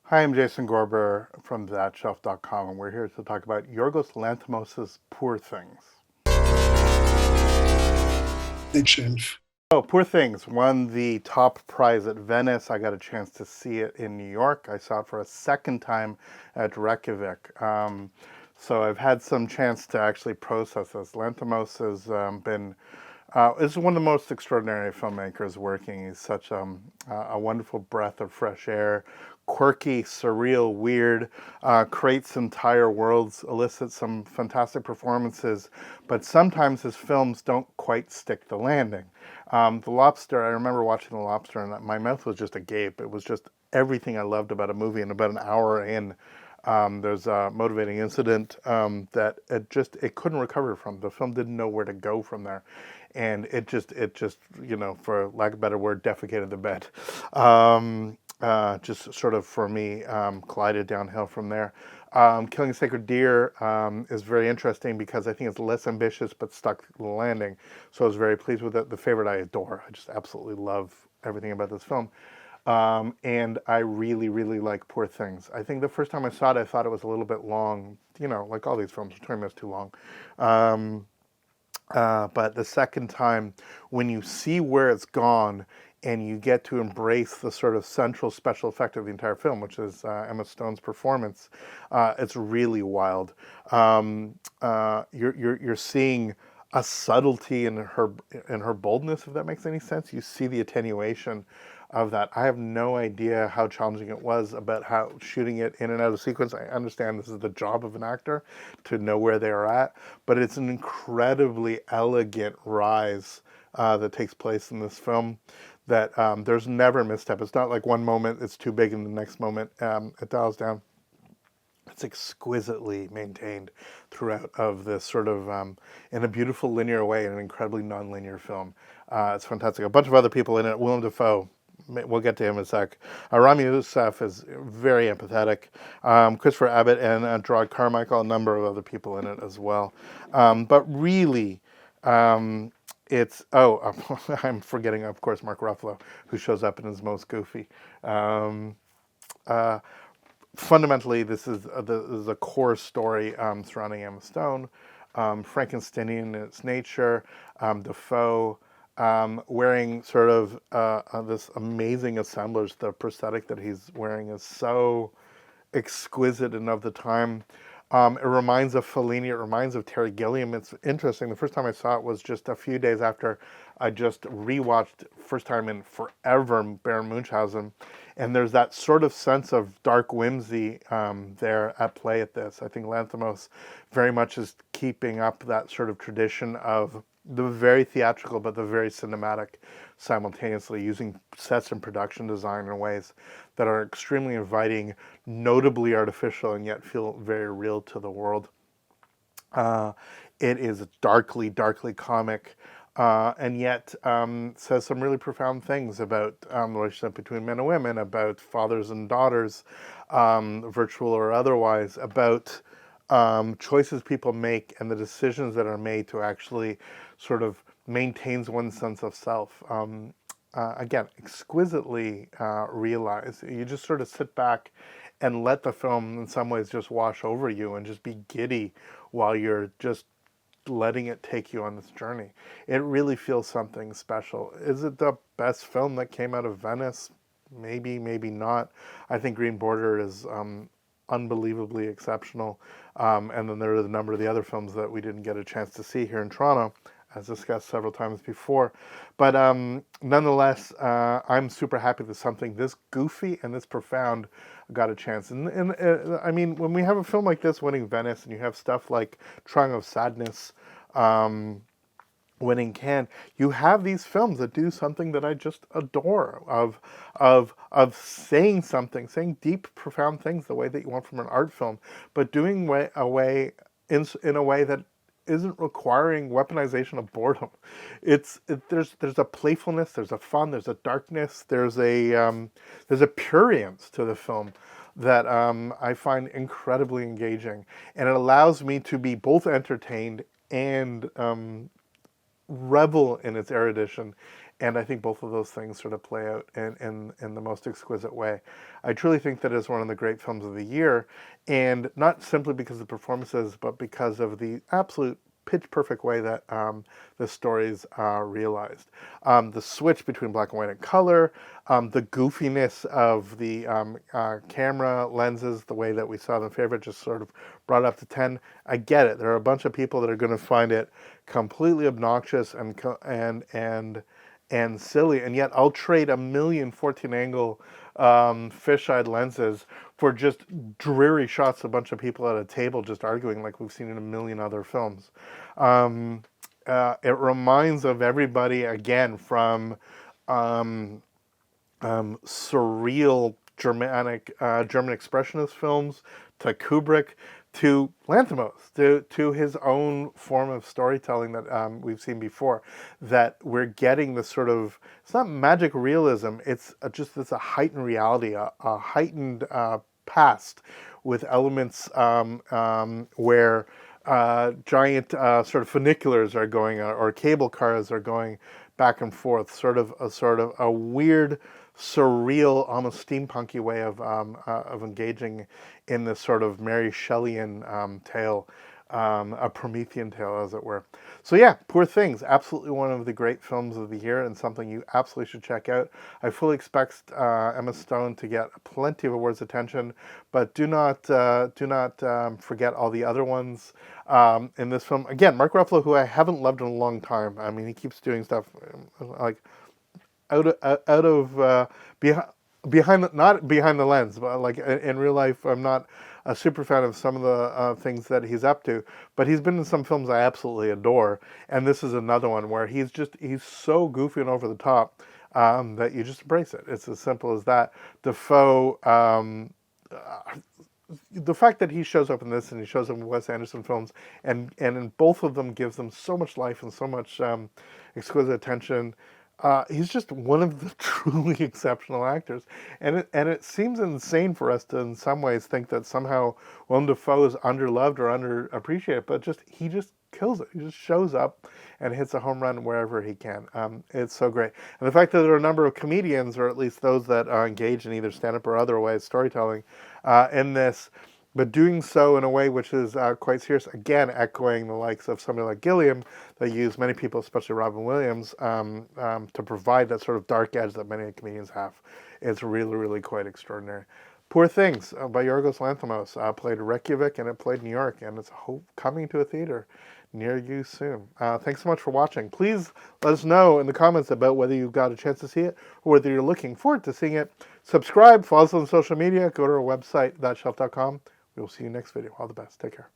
Hi, I'm Jason Gorber from thatshelf.com, and we're here to talk about Yorgos Lanthimos' Poor Things. Shelf. Oh, Poor Things won the top prize at Venice. I got a chance to see it in New York. I saw it for a second time at Reykjavik. So I've had some chance to actually process this. Lanthimos has been is one of the most extraordinary filmmakers working. He's such a wonderful breath of fresh air, quirky, surreal, weird, creates entire worlds, elicits some fantastic performances, but sometimes his films don't quite stick the landing. The Lobster, I remember watching The Lobster and my mouth was just agape. It was just everything I loved about a movie, and about an hour in, there's a motivating incident that it couldn't recover from. The film didn't know where to go from there, and it just for lack of a better word, defecated the bed. Just sort of for me collided downhill from there. Killing a Sacred Deer is very interesting because I think it's less ambitious but stuck the landing. So I was very pleased with it. The Favorite I adore. I just absolutely love everything about this film. And I really, really like Poor Things. I think the first time I saw it, I thought it was a little bit long. Like all these films, 20 minutes too long. But the second time, when you see where it's gone and you get to embrace the sort of central special effect of the entire film, which is Emma Stone's performance, it's really wild. You're seeing a subtlety in her boldness, if that makes any sense. You see the attenuation of that. I have no idea how challenging it was about how shooting it in and out of sequence. I understand this is the job of an actor to know where they are at, but it's an incredibly elegant rise that takes place in this film. That there's never a misstep. It's not like one moment it's too big and the next moment it dials down. It's exquisitely maintained throughout of this sort of, in a beautiful linear way, in an incredibly non-linear film. It's fantastic. A bunch of other people in it. Willem Dafoe, we'll get to him in a sec. Rami Youssef is very empathetic. Christopher Abbott and Gerard Carmichael, a number of other people in it as well. But really, I'm forgetting, of course, Mark Ruffalo, who shows up and is most goofy. Fundamentally, this is a core story surrounding Emma Stone, Frankensteinian in its nature, Defoe wearing sort of this amazing assemblage. The prosthetic that he's wearing is so exquisite and of the time. It reminds of Fellini. It reminds of Terry Gilliam. It's interesting. The first time I saw it was just a few days after I just rewatched, first time in forever, Baron Munchausen. And there's that sort of sense of dark whimsy there at play at this. I think Lanthimos very much is keeping up that sort of tradition of the very theatrical but the very cinematic simultaneously, using sets and production design in ways that are extremely inviting, notably artificial, and yet feel very real to the world. It is darkly, darkly comic, and yet says some really profound things about the relationship between men and women, about fathers and daughters, virtual or otherwise, about choices people make and the decisions that are made to actually sort of maintains one's sense of self. Again, exquisitely realized. You just sort of sit back and let the film in some ways just wash over you and just be giddy while you're just letting it take you on this journey. It really feels something special. Is it the best film that came out of Venice? Maybe, maybe not. I think Green Border is unbelievably exceptional. And then there are a number of the other films that we didn't get a chance to see here in Toronto, as discussed several times before. But nonetheless, I'm super happy that something this goofy and this profound got a chance. And I mean, when we have a film like this winning Venice, and you have stuff like Triangle of Sadness winning Cannes, you have these films that do something that I just adore, of saying something, saying deep, profound things the way that you want from an art film, but doing in a way that isn't requiring weaponization of boredom. There's a playfulness, there's a fun, there's a darkness, there's a prurience to the film that I find incredibly engaging, and it allows me to be both entertained and revel in its erudition And I think both of those things sort of play out in the most exquisite way. I truly think that it's one of the great films of the year, and not simply because of the performances, but because of the absolute pitch perfect way that the stories realized. The switch between black and white and color, the goofiness of the camera lenses, the way that we saw them favorite, just sort of brought up to 10. I get it. There are a bunch of people that are going to find it completely obnoxious and silly, and yet I'll trade a million 14-angle fisheye lenses for just dreary shots of a bunch of people at a table just arguing like we've seen in a million other films. It reminds of everybody, again, from surreal German expressionist films to Kubrick to Lanthimos, to his own form of storytelling that we've seen before, that we're getting this sort of, it's not magic realism, it's a heightened reality, a heightened past with elements where giant sort of funiculars are going, or cable cars are going back and forth, sort of a weird, surreal, almost steampunky way of engaging in this sort of Mary Shelleyan tale, a Promethean tale, as it were. So yeah, Poor Things, absolutely one of the great films of the year, and something you absolutely should check out. I fully expect Emma Stone to get plenty of awards attention, but do not forget all the other ones in this film. Again, Mark Ruffalo, who I haven't loved in a long time. I mean, he keeps doing stuff like behind, not behind the lens, but like in real life, I'm not a super fan of some of the things that he's up to, but he's been in some films I absolutely adore, and this is another one where he's so goofy and over the top that you just embrace it. It's as simple as that. Defoe, the fact that he shows up in this and he shows up in Wes Anderson films, and in both of them gives them so much life and so much exquisite attention. He's just one of the truly exceptional actors, and it seems insane for us to, in some ways, think that somehow Willem Dafoe is underloved or underappreciated, but he just kills it. He just shows up and hits a home run wherever he can. It's so great, and the fact that there are a number of comedians, or at least those that are engaged in either stand-up or other ways storytelling, in this, but doing so in a way which is quite serious, again, echoing the likes of somebody like Gilliam, that use many people, especially Robin Williams, to provide that sort of dark edge that many comedians have. It's really, really quite extraordinary. Poor Things by Yorgos Lanthimos played Reykjavik, and it played New York, and it's coming to a theater near you soon. Thanks so much for watching. Please let us know in the comments about whether you got a chance to see it, or whether you're looking forward to seeing it. Subscribe, follow us on social media, go to our website, thatshelf.com. We will see you next video. All the best. Take care.